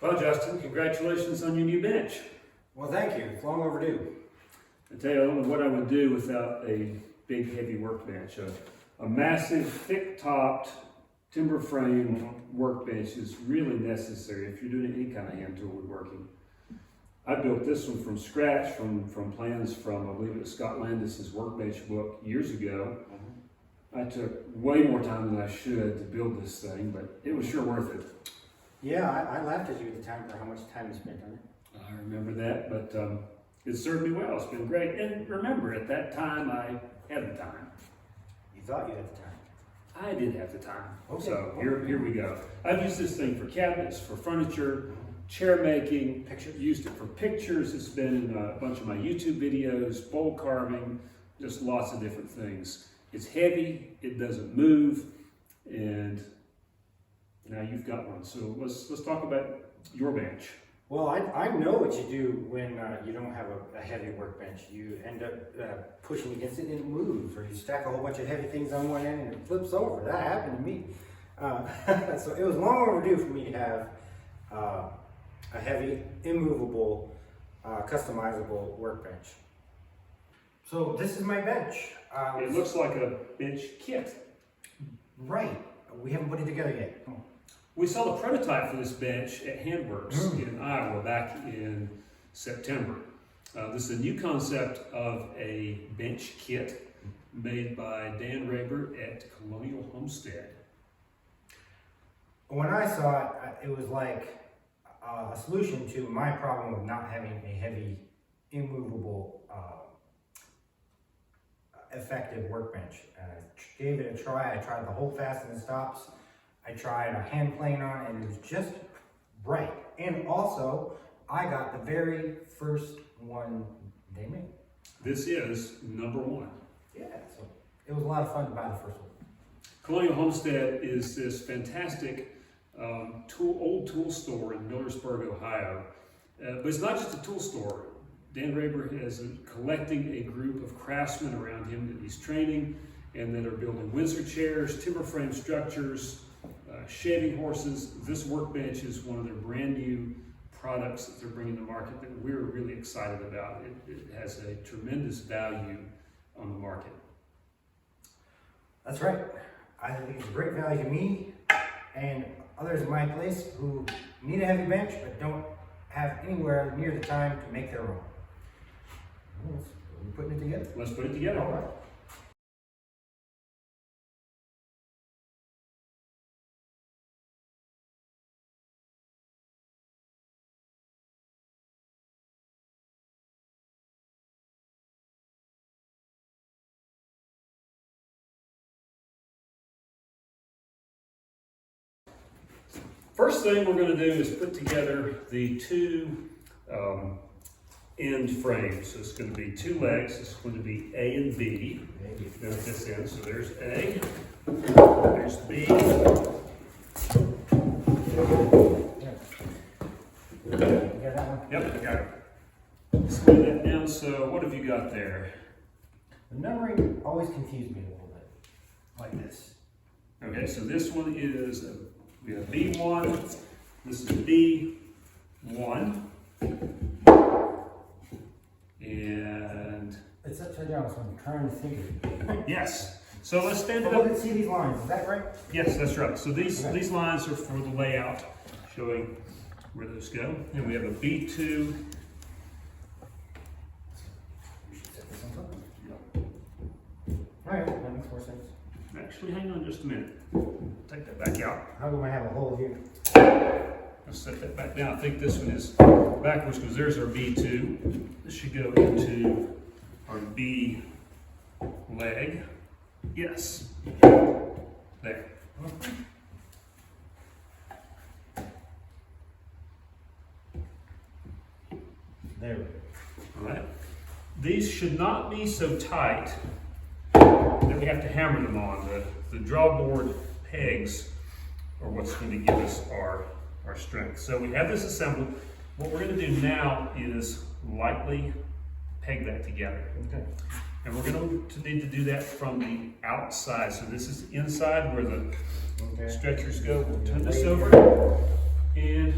Well, Justin, congratulations on your new bench. Well, thank you. It's long overdue. I tell you, I don't know what I would do without a big, heavy workbench. A massive, thick-topped, timber frame workbench is really necessary if you're doing any kind of hand tool woodworking. I built this one from scratch, from plans from, I believe it was Scott Landis's workbench book years ago. I took way more time than I should to build this thing, but it was sure worth it. Yeah, I laughed at you at the time for how much time you spent on it. I remember that, but it served me well. It's been great. And remember, at that time, I had the time. You thought you had the time. I did have the time. Okay. So here we go. I've used this thing for cabinets, for furniture, chair making, used it for pictures. It's been in a bunch of my YouTube videos, bowl carving, just lots of different things. It's heavy, it doesn't move, and now you've got one. So let's talk about your bench. Well, I know what you do when you don't have a heavy workbench. You end up pushing against it and it moves, or you stack a whole bunch of heavy things on one end and it flips over. That happened to me. So it was long overdue for me to have a heavy, immovable, customizable workbench. So this is my bench. It looks like a bench kit. Right. We haven't put it together yet. Oh. We saw the prototype for this bench at Handworks in Iowa back in September. This is a new concept of a bench kit made by Dan Raber at Colonial Homestead. When I saw it, it was like a solution to my problem of not having a heavy, immovable, effective workbench. I gave it a try. I tried the hold fast and stops. I tried a hand plane on it, and it was just right. And also, I got the very first one they made. This is #1. Yeah, so it was a lot of fun to buy the first one. Colonial Homestead is this fantastic old tool store in Millersburg, Ohio. But it's not just a tool store. Dan Raber is collecting a group of craftsmen around him that he's training and that are building Windsor chairs, timber frame structures, shaving horses. This workbench is one of their brand new products that they're bringing to market that we're really excited about. It has a tremendous value on the market. That's right. I think it's a great value to me and others in my place who need a heavy bench but don't have anywhere near the time to make their own. We're putting it together. Let's put it together. All right. First thing we're going to do is put together the two end frames. So it's going to be two legs. It's going to be A and B. Now this in. So there's A, there's B. You got that one? Yep, I got it. Let's lay that down. So what have you got there? The numbering always confused me a little bit, like this. Okay, so this one is, we have B1, this is B1, and... It's upside down, so I'm trying to think of it. Yes, so let's stand it Look up. and see these lines, is that right? Yes, that's right. So these lines are for the layout, showing where those go. And we have a B2. We should set this on top. All right, that makes more sense. Actually, hang on just a minute. Take that back out. How do I have a hole here? Let's set that back down. I think this one is backwards because there's our B2. This should go into our B leg. Yes. There. There we go. All right. These should not be so tight that we have to hammer them on. The drawboard pegs are what's going to give us our strength. So we have this assembled. What we're going to do now is lightly peg that together. Okay. And we're going to need to do that from the outside. So this is inside where the stretchers go. We'll turn this over and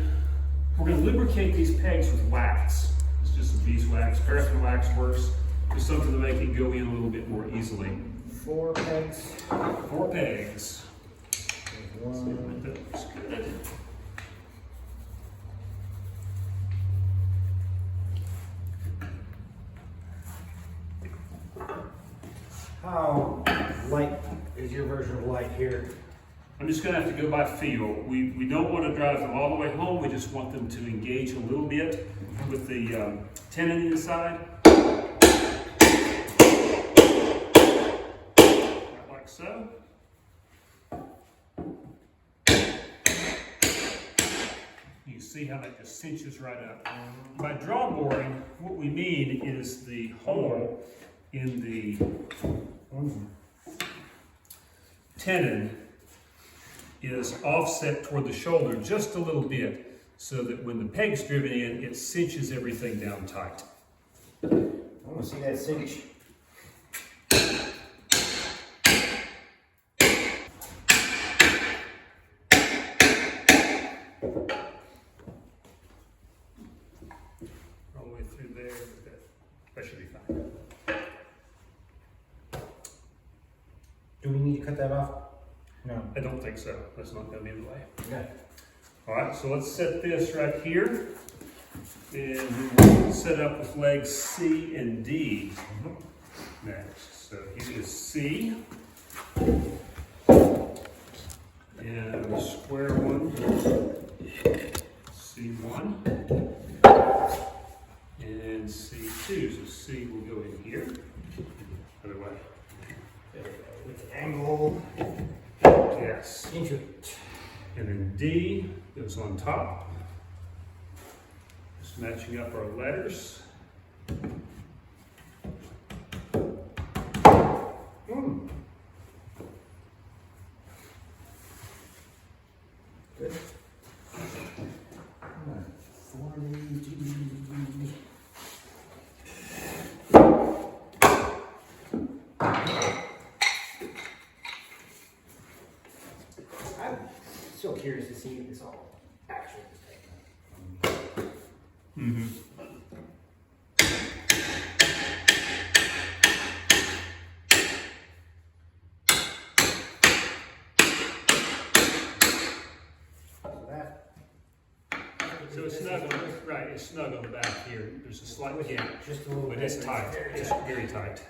We're going to lubricate these pegs with wax. It's just some beeswax. Paraffin wax works. Just something to make it go in a little bit more easily. 4 pegs. 4 pegs. One. That looks good. How light is your version of light here? I'm just going to have to go by feel. We don't want to drive them all the way home. We just want them to engage a little bit with the tenon inside. Like so. You see how that just cinches right up. By draw boring, what we mean is the hole in the tenon is offset toward the shoulder just a little bit, so that when the peg's driven in, it cinches everything down tight. I want to see that cinch. All the way through there, that should be fine. Do we need to cut that off? No. I don't think so. That's not going to be in the way. Okay. All right, so let's set this right here. And we'll set up with legs C and D next. So here is C. And the square one, C1. And C2. So C will go in here. Other way. With the angle. Yes. Into it. And then D goes on top. Just matching up our letters. Good. 40. I'm so curious to see if this all actually is taken. Mm-hmm. So it's snug on the, right, it's snug on the back here. There's a slight gap, Just a little but bit. it's tight. It's very tight.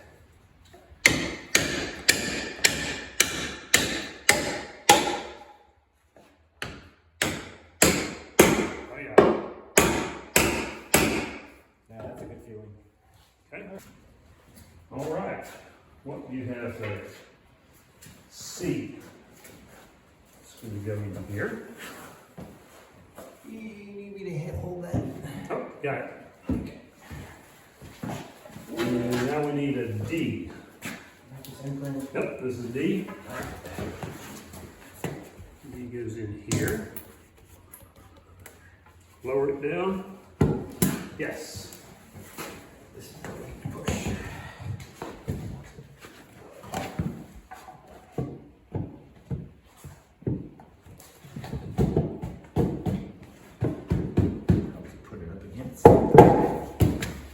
Oh yeah. Yeah, that's a good feeling. Okay. All right. What do you have there? C. It's going to go in here. You need me to hold that? Oh, got it. Okay. And now we need a D. Yep, this is D. D goes in here. Lower it down. Yes. This is where we need to push. Put it up against.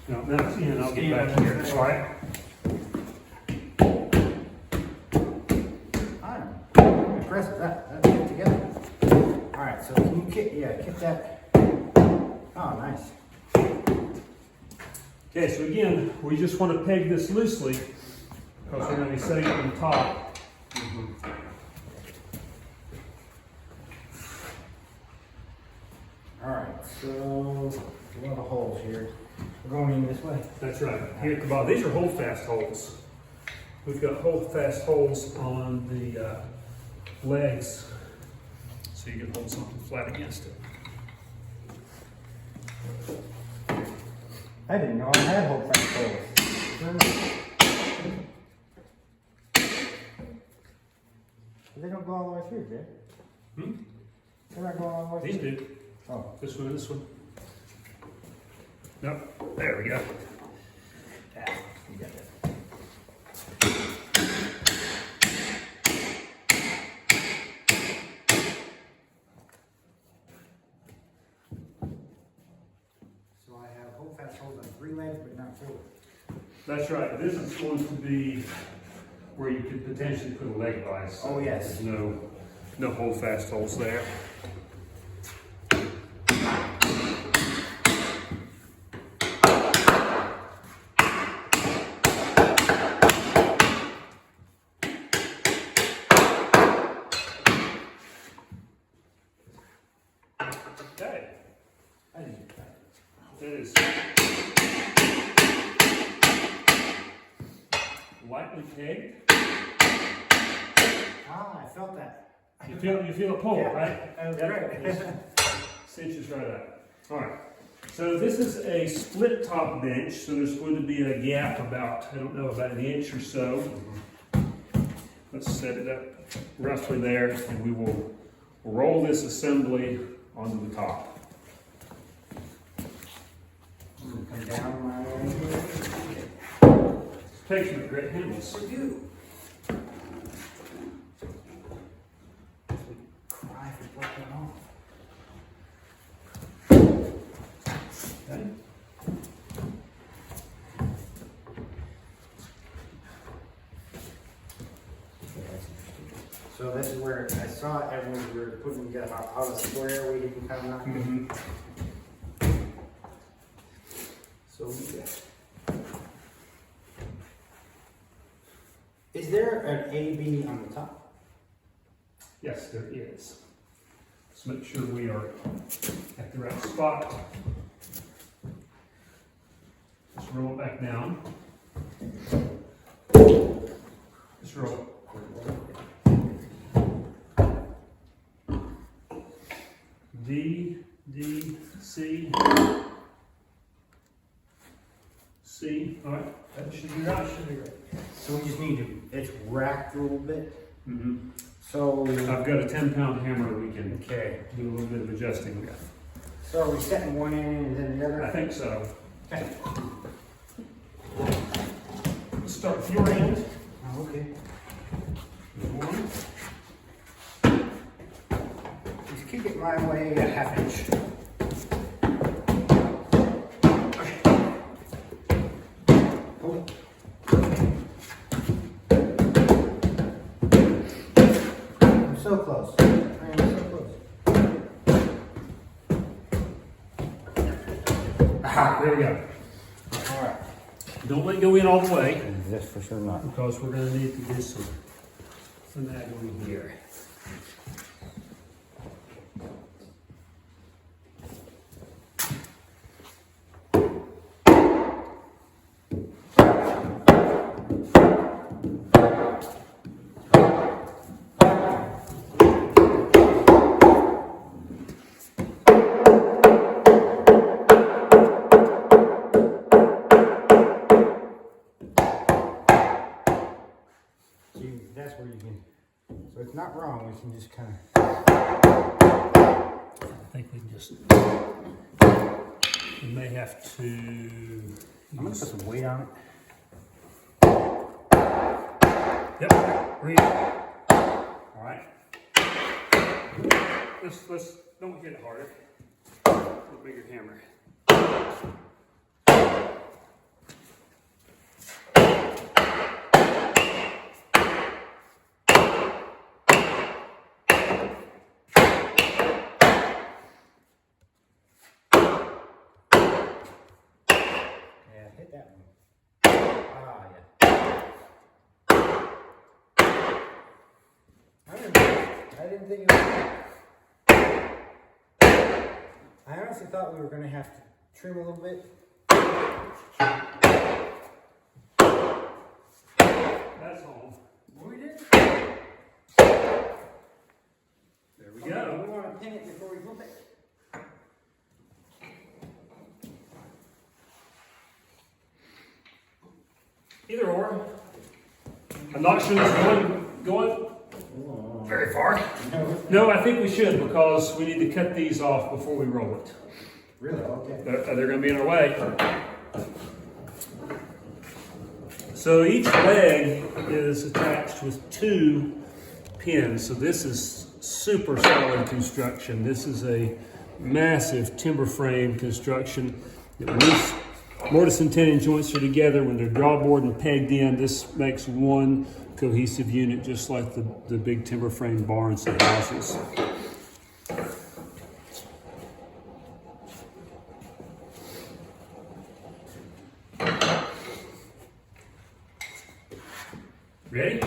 No, now it's in. I'll get back here. All right. I'm impressed with that. That's good together. All right, so can you kick that? Oh, nice. Okay, so again, we just want to peg this loosely because we're going to be setting it on top. All right, so a lot of holes here. We're going in this way. That's right. Here at the bottom, these are hold-fast holes. We've got hold-fast holes on the legs, so you can hold something flat against it. I didn't know I had hole fast holes. They don't go all the way through, do they? Hmm? They're not going all the way These through. do. Oh. This one and this one. Nope. There we go. Yeah, you got that. That's right. This is going to be where you could potentially put a leg vise. Oh, yes. There's no hold fast holes there. Okay. I didn't get that. It is lightly pegged. Ah, I felt that. You feel it pull, Yeah, right? that was Yep. great. Cinches right up. All right. So this is a split top bench. So there's going to be a gap about, I don't know, about an inch or so. Let's set it up roughly there, and we will roll this assembly onto the top. Come down my way. Takes me great handles. We do. Cry for broken off. Okay. So this is where I saw everyone we were putting together out a square where you can kind of knock it. So is there an AB on the top? Yes, there is. Let's make sure we are at the right spot. Just roll it back down. Just roll it. D, D, C, C. All right, that should be right. So we just need to, it's racked a little bit. Mm-hmm. So, I've got a 10-pound hammer we can okay. do a little bit of adjusting with. So are we setting one end and then the other? I think so. Okay. Let's start with your end. Oh, okay. One. Just kick it my way a half inch. Oh. I'm so close. I am so close. Aha, there we go. All right. Don't let it go in all the way, That's for sure not. because we're going to need to do some finagling here. See, that's where you can, so it's not wrong, we can just kind of. I think we can just, we may have to, I'm gonna put some weight on it. yep, read it. All right. Let's, don't hit it harder. A little bigger hammer. Yeah, hit that one. Ah, yeah. I didn't think it was. I honestly thought we were going to have to trim a little bit. That's home. We did. There we Okay, go. we want to pin it before we flip it. Either or. I'm not sure this is going very far. No, I think we should, because we need to cut these off before we roll it. Really? Okay. They're going to be in our way. So each leg is attached with 2 pins. So this is super solid construction. This is a massive timber frame construction that mortise and tenon joints are together. When they're drawboard and pegged in, this makes one cohesive unit, just like the big timber frame barns and houses. Ready?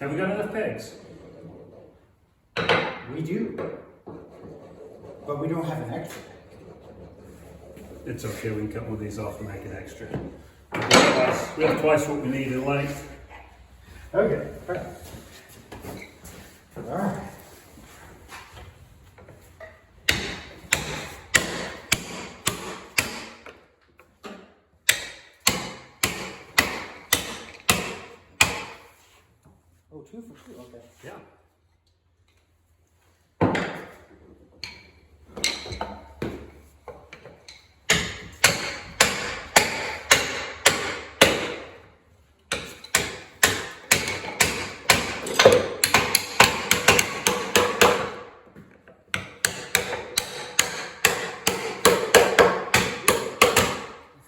Have we got enough pegs? We do, but we don't have an extra. It's okay, we can cut one of these off and make it extra. We have twice what we need in length. Okay, perfect. All right. Oh, 2 for 2, okay. Yeah.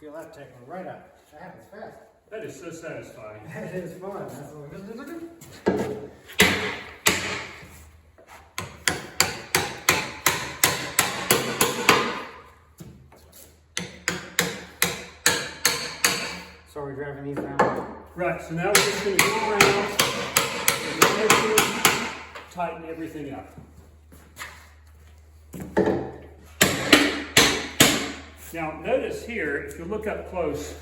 Feel that taking right up. That happens fast. That is so satisfying. That is fun. That's what we're looking. So are we driving these down? Right, so now we're just going to go around and tighten everything up. Now notice here, if you look up close,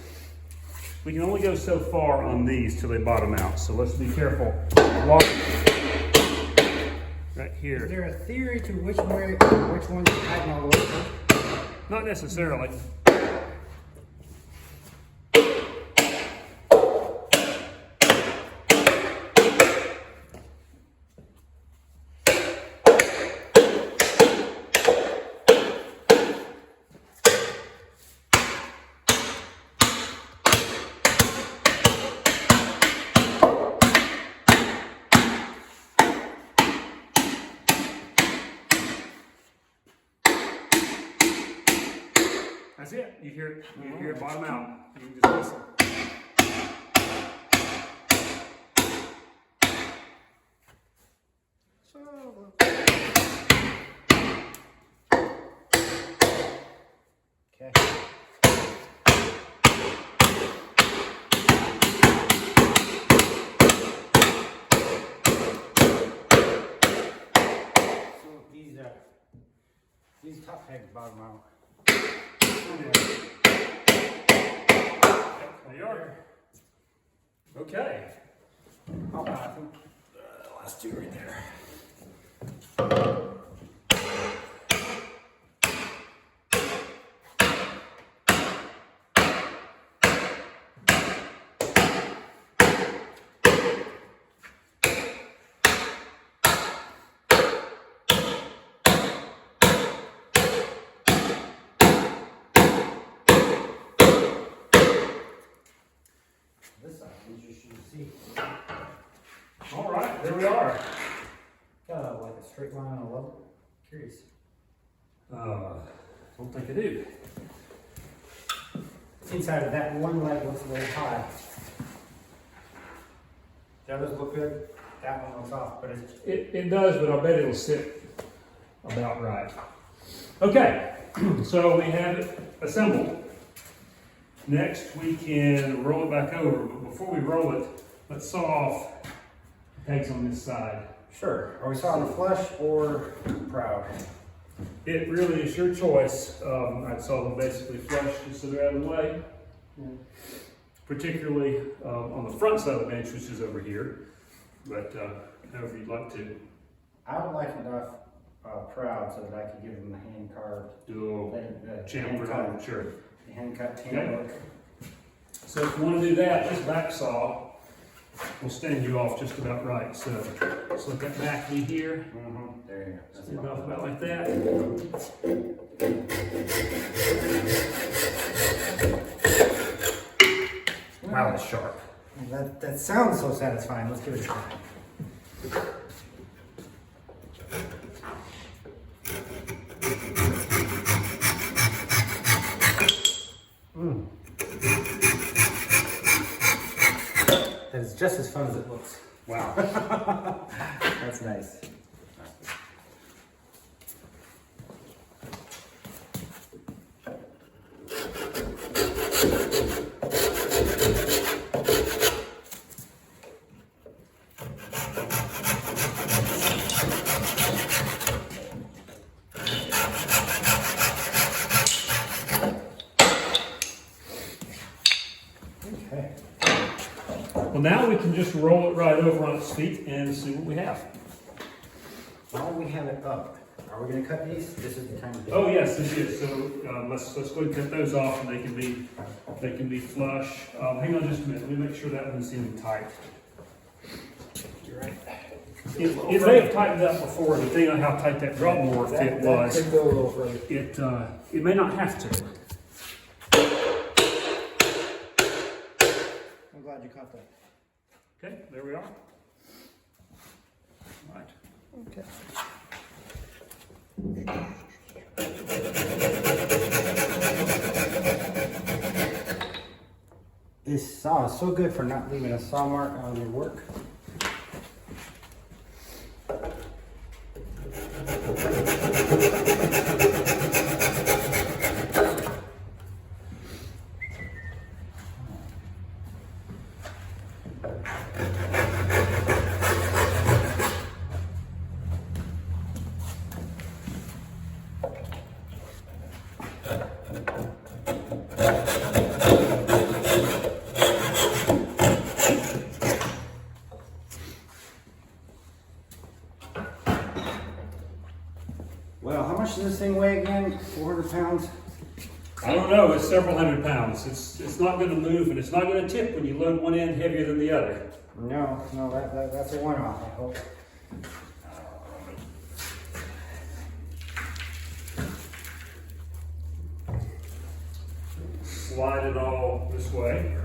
we can only go so far on these till they bottom out. So let's be careful. Walk right Is here. there a theory to which one's tighten all the way through? Not necessarily. That's it. You hear it bottom out. You can just listen. Okay. So these top pegs bottom out. There you are. Okay. Oh, I think last two right there. This side, as you should see. All right, there we are. Got like a straight line on a level. Curious. Don't think I do. Inside of that one leg looks a little high. The others look good. That one looks off, but it's It does, but I bet it'll sit about right. Okay, so we have it assembled. Next, we can roll it back over, but before we roll it, let's saw off pegs on this side. sure. Are we sawing the flush or proud? It really is your choice. I'd saw them basically flush just so they're out of the way. Particularly on the front side of the bench, which is over here, but however you'd like to. I would like enough proud so that I could give them the hand carved. Do a chamfer down, sure. The hand cut tan Okay. look. So if you want to do that, this back saw will stand you off just about right. So let's let that back be here. There you go. That's Stand fine. off about like that. Wow, that's sharp. That sounds so satisfying. Let's give it a try. just as fun as it looks. Wow. That's nice. Okay. Well, now we can just roll it right over on its feet and see what we have. While we have it up, are we going to cut these? This is the time to do it. Oh yes, it is. So let's go ahead and cut those off, and they can be flush. Hang on just a minute. Let me make sure that one's in tight. You're right. It may have tightened up before, depending on how tight that drop more fit was. That could go a little further. It may not have to. I'm glad you caught that. Okay, there we are. All right. Okay. This saw is so good for not leaving a saw mark on your work. Well, how much does this thing weigh again? 400 pounds? I don't know. It's several hundred pounds. It's not going to move, and it's not going to tip when you load one end heavier than the other. No, that's a one-off, I hope. Slide it all this way.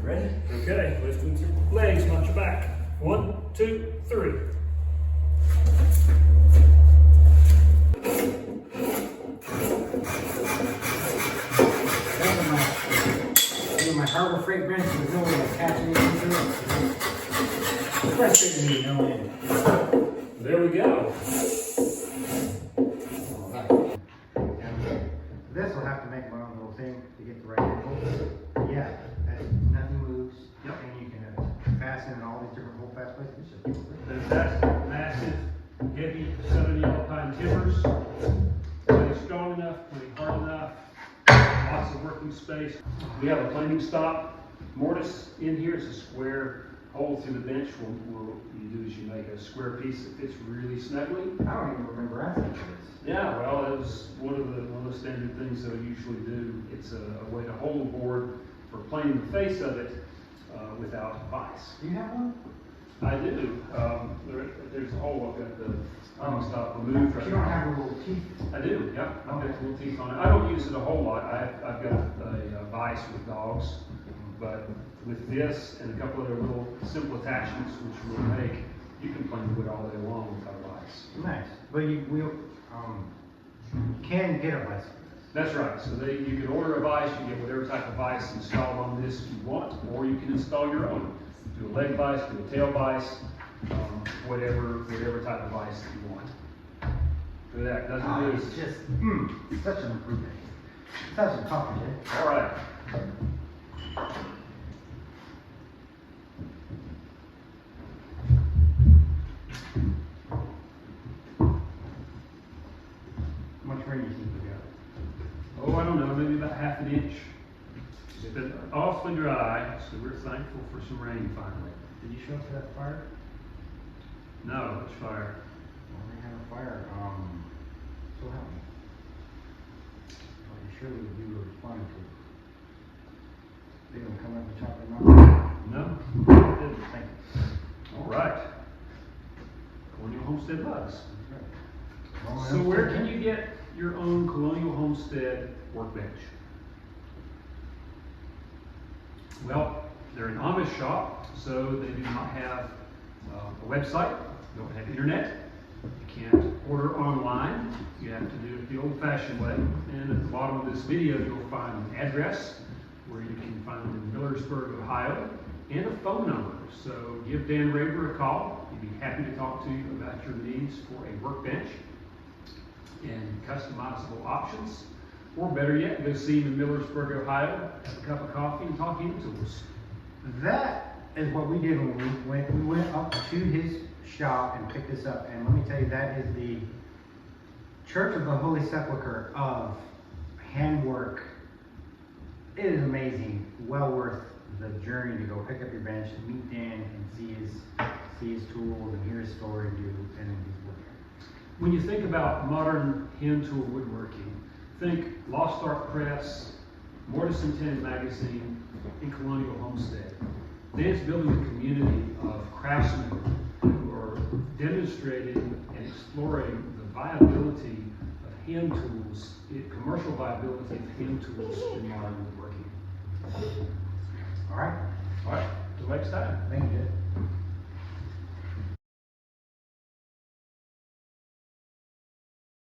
Ready? Okay, lifting your legs, not your back. 1, 2, 3. My Harbor Freight bench was no way to catch anything to it. Frustrated me, no end. There we go. This will have to make my own little thing to get the right angle. Yeah, nothing moves. Yep. And you can fasten in all these different hole fast places. It's just That's massive, heavy Southern Yellow Pine timbers. Plenty strong enough, plenty hard enough. Lots of working space. We have a planing stop mortise in here. It's a square hole through the bench. What you do is you make a square piece that fits really snugly. I don't even remember asking for this. Yeah, well, it was one of the standard things that we usually do. It's a way to hold the board for planing the face of it without vice. Do you have one? I do. There's a hole. I've got the stop removed. But you don't have a little teeth. I do, yeah. I've got little teeth on it. I don't use it a whole lot. I've got a vise with dogs, but with this and a couple other little simple attachments which we'll make, you can plane the wood all day long without a vise. Nice. But you can get a vise. That's right. So you can order a vise. You get whatever type of vise installed on this you want, or you can install your own. Do a leg vise, do a tail vise, whatever type of vise that you want. Do that. Doesn't do It's just such an improvement. Such a coffee, eh? All right. How much rain do you think we got? Oh, I don't know, maybe about half an inch. It's been awfully dry, so we're thankful for some rain finally. Did you show us that fire? No, it's fire. Well, we have a fire. So help me. Are you sure we were responding to it? They gonna come up and chop them off? No, it didn't. Thank you. All right. Colonial Homestead bugs. That's right. So where can you get your own Colonial Homestead workbench? Well, they're an Amish shop, so they do not have a website, don't have internet. You can't order online. You have to do it the old-fashioned way. And at the bottom of this video, you'll find an address where you can find in Millersburg, Ohio, and a phone number. So give Dan Raber a call. He'd be happy to talk to you about your needs for a workbench and customizable options. Or better yet, go see him in Millersburg, Ohio, have a cup of coffee, and talk hand tools. That is what we did when we went up to his shop and picked this up. And let me tell you, that is the Church of the Holy Sepulchre of handwork. It is amazing. Well worth the journey to go pick up your bench, meet Dan, and see his tools and hear his story, and then his work. When you think about modern hand tool woodworking, think Lost Art Press, Mortise and Tenon Magazine, and Colonial Homestead. Dan's building a community of craftsmen who are demonstrating and exploring the viability of hand tools, commercial viability of hand tools in modern woodworking. All right. All right, till next time. Thank you.